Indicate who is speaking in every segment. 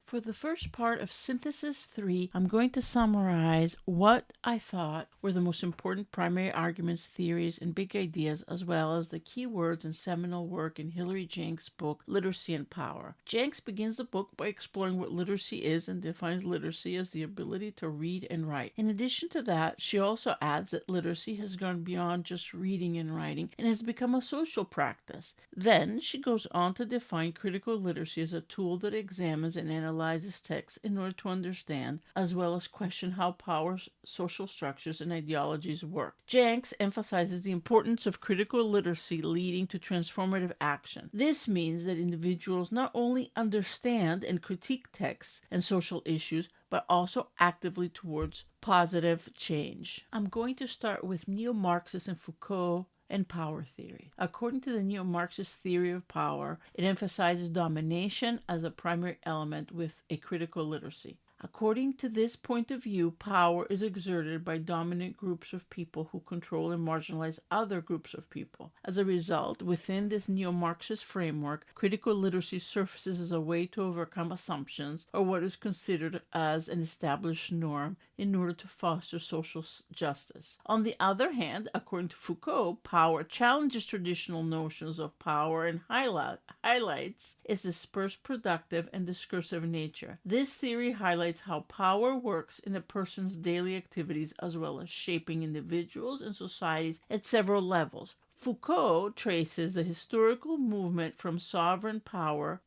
Speaker 1: For the first part of Synthesis 3, I'm going to summarize what I thought were the most important primary arguments, theories, and big ideas, as well as the key words and seminal work in Hilary Jenks' book, Literacy and Power. Jenks begins the book by exploring what literacy is and defines literacy as the ability to read and write. In addition to that, she also adds that literacy has gone beyond just reading and writing and has become a social practice. Then she goes on to define critical literacy as a tool that examines and analyzes text in order to understand, as well as question how power, social structures, and ideologies work. Jenks emphasizes the importance of critical literacy leading to transformative action. This means that individuals not only understand and critique texts and social issues, but also actively towards positive change. I'm going to start with neo-Marxists and Foucault and power theory. According to the neo-Marxist theory of power, it emphasizes domination as a primary element with a critical literacy. According to this point of view, power is exerted by dominant groups of people who control and marginalize other groups of people. As a result, within this neo-Marxist framework, critical literacy surfaces as a way to overcome assumptions or what is considered as an established norm in order to foster social justice. On the other hand, according to Foucault, power challenges traditional notions of power and highlights its dispersed, productive, and discursive nature. This theory highlights how power works in a person's daily activities as well as shaping individuals and societies at several levels. Foucault traces the historical movement from sovereign power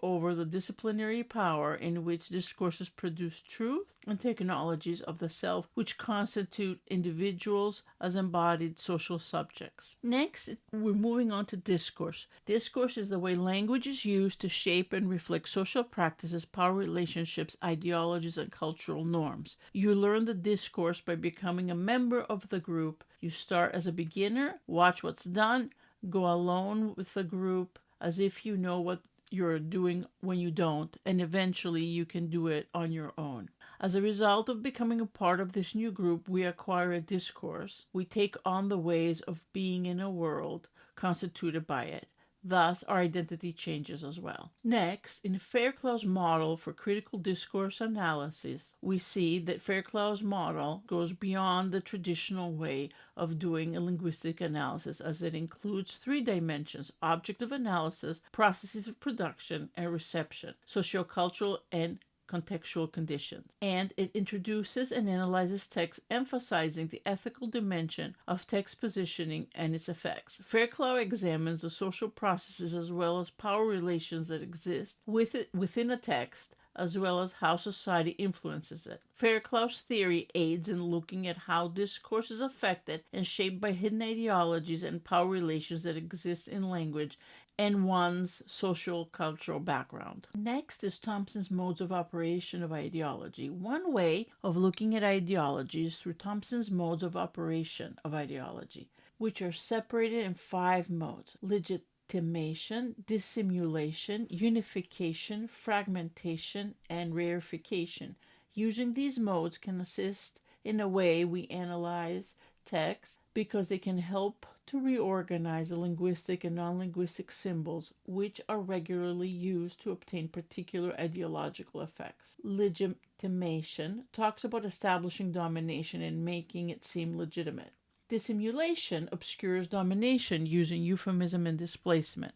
Speaker 1: over the disciplinary power in which discourses produce truth and technologies of the self, which constitute individuals as embodied social subjects. Next, we're moving on to discourse. Discourse is the way language is used to shape and reflect social practices, power relationships, ideologies, and cultural norms. You learn the discourse by becoming a member of the group. You start as a beginner, watch what's done, go alone with the group as if you know what you're doing when you don't, and eventually you can do it on your own. As a result of becoming a part of this new group, we acquire a discourse. We take on the ways of being in a world constituted by it. Thus, our identity changes as well. Next, in Fairclough's model for critical discourse analysis, we see that Fairclough's model goes beyond the traditional way of doing a linguistic analysis, as it includes three dimensions: objective analysis, processes of production, and reception, sociocultural and contextual conditions. And it introduces and analyzes text, emphasizing the ethical dimension of text positioning and its effects. Fairclough examines the social processes as well as power relations that exist within a text, as well as how society influences it. Fairclough's theory aids in looking at how discourse is affected and shaped by hidden ideologies and power relations that exist in language and one's social cultural background. Next is Thompson's modes of operation of ideology. One way of looking at ideology is through Thompson's modes of operation of ideology, which are separated in 5 modes: legitimation, dissimulation, unification, fragmentation, and rarefication. Using these modes can assist in a way we analyze text because they can help to reorganize the linguistic and non-linguistic symbols which are regularly used to obtain particular ideological effects. Legitimation talks about establishing domination and making it seem legitimate. Dissimulation obscures domination using euphemism and displacement.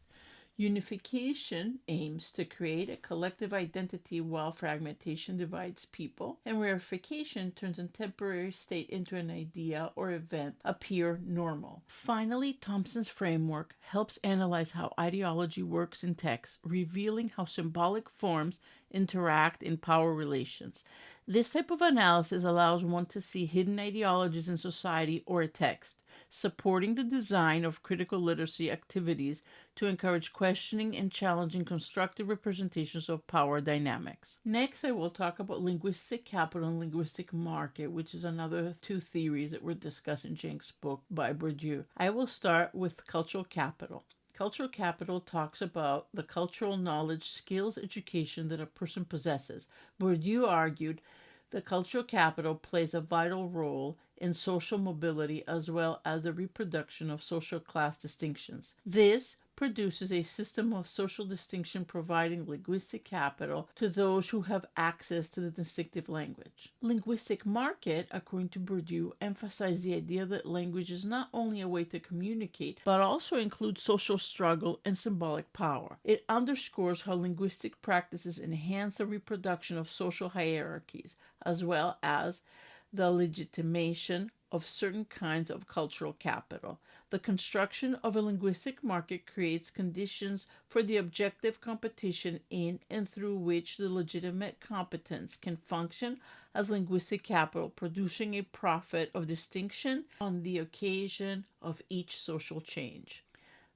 Speaker 1: Unification aims to create a collective identity while fragmentation divides people, and rarefication turns a temporary state into an idea or event appear normal. Finally, Thompson's framework helps analyze how ideology works in text, revealing how symbolic forms interact in power relations. This type of analysis allows one to see hidden ideologies in society or a text, supporting the design of critical literacy activities to encourage questioning and challenging constructive representations of power dynamics. Next, I will talk about linguistic capital and linguistic market, which is another 2 theories that were discussed in Jenks' book by Bourdieu. I will start with cultural capital. Cultural capital talks about the cultural knowledge, skills, education that a person possesses. Bourdieu argued the cultural capital plays a vital role in social mobility as well as the reproduction of social class distinctions. This produces a system of social distinction providing linguistic capital to those who have access to the distinctive language. Linguistic market, according to Bourdieu, emphasized the idea that language is not only a way to communicate, but also includes social struggle and symbolic power. It underscores how linguistic practices enhance the reproduction of social hierarchies, as well as the legitimation of certain kinds of cultural capital. The construction of a linguistic market creates conditions for the objective competition in and through which the legitimate competence can function as linguistic capital, producing a profit of distinction on the occasion of each social change.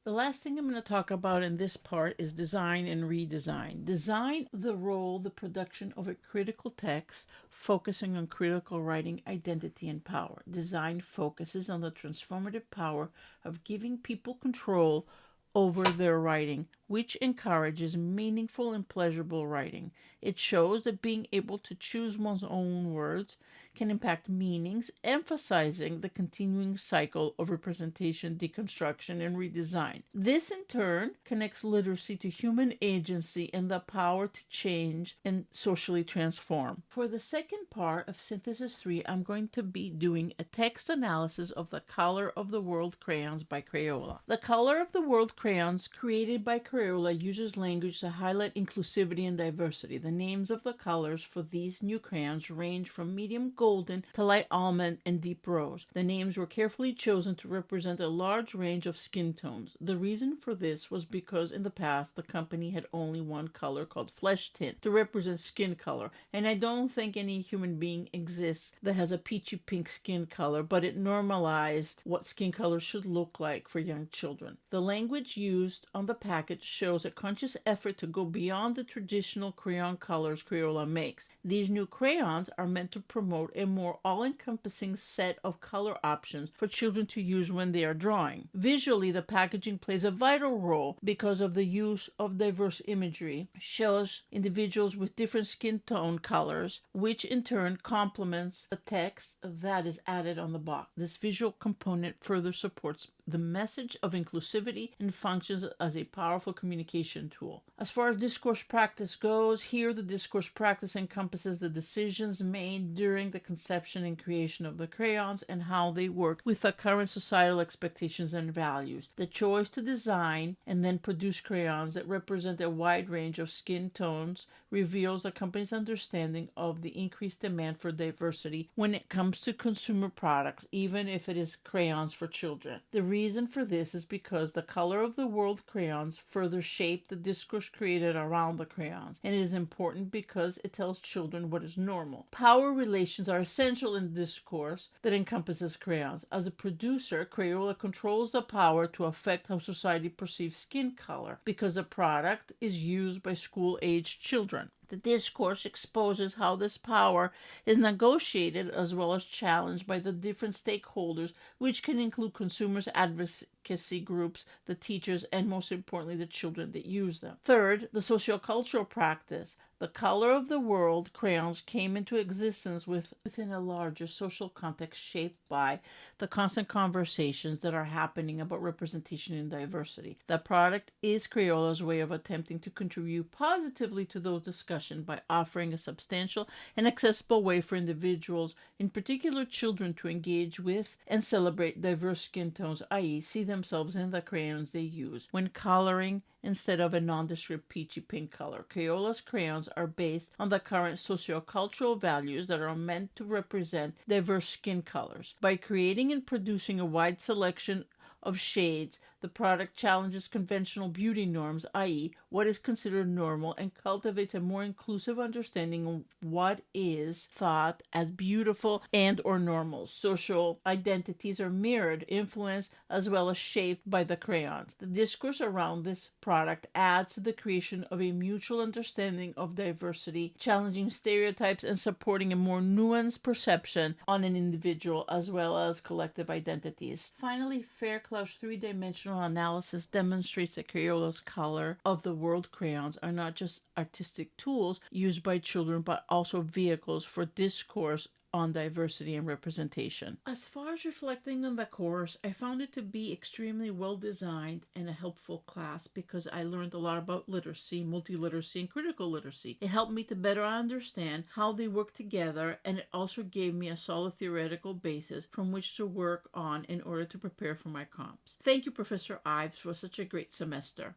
Speaker 1: The last thing I'm going to talk about in this part is design and redesign. Design, the role, the production of a critical text focusing on critical writing, identity, and power. Design focuses on the transformative power of giving people control over their writing, which encourages meaningful and pleasurable writing. It shows that being able to choose one's own words can impact meanings, emphasizing the continuing cycle of representation, deconstruction, and redesign. This, in turn, connects literacy to human agency and the power to change and socially transform. For the second part of Synthesis 3, I'm going to be doing a text analysis of The Color of the World crayons by Crayola. The Color of the World crayons, created by Crayola, uses language to highlight inclusivity and diversity. The names of the colors for these new crayons range from medium golden to light almond and deep rose. The names were carefully chosen to represent a large range of skin tones. The reason for this was because in the past the company had only one color called flesh tint to represent skin color, and I don't think any human being exists that has a peachy pink skin color, but it normalized what skin color should look like for young children. The language used on the package shows a conscious effort to go beyond the traditional crayon colors Crayola makes. These new crayons are meant to promote a more all-encompassing set of color options for children to use when they are drawing. Visually, the packaging plays a vital role because of the use of diverse imagery, shows individuals with different skin tone colors, which in turn complements the text that is added on the box. This visual component further supports the message of inclusivity and functions as a powerful communication tool. As far as discourse practice goes, here the discourse practice encompasses the decisions made during the conception and creation of the crayons and how they work with the current societal expectations and values. The choice to design and then produce crayons that represent a wide range of skin tones reveals the company's understanding of the increased demand for diversity when it comes to consumer products, even if it is crayons for children. The reason for this is because the Color of the World crayons further shape the discourse created around the crayons, and it is important because it tells children what is normal. Power relations are essential in the discourse that encompasses crayons. As a producer, Crayola controls the power to affect how society perceives skin color because the product is used by school-aged children. The discourse exposes how this power is negotiated as well as challenged by the different stakeholders, which can include consumers, advocacy groups, the teachers, and most importantly, the children that use them. Third, the sociocultural practice. The Color of the World crayons came into existence within a larger social context shaped by the constant conversations that are happening about representation and diversity. The product is Crayola's way of attempting to contribute positively to those discussions by offering a substantial and accessible way for individuals, in particular children, to engage with and celebrate diverse skin tones, i.e., see themselves in the crayons they use when coloring instead of a nondescript peachy pink color. Crayola's crayons are based on the current sociocultural values that are meant to represent diverse skin colors. By creating and producing a wide selection of shades, the product challenges conventional beauty norms, i.e., what is considered normal, and cultivates a more inclusive understanding of what is thought as beautiful and or normal. Social identities are mirrored, influenced, as well as shaped by the crayons. The discourse around this product adds to the creation of a mutual understanding of diversity, challenging stereotypes and supporting a more nuanced perception on an individual as well as collective identities. Finally, Fairclough's three-dimensional analysis demonstrates that Crayola's Color of the World crayons are not just artistic tools used by children, but also vehicles for discourse on diversity and representation. As far as reflecting on the course, I found it to be extremely well designed and a helpful class because I learned a lot about literacy, multiliteracy, and critical literacy. It helped me to better understand how they work together, and it also gave me a solid theoretical basis from which to work on in order to prepare for my comps. Thank you, Professor Ives, for such a great semester.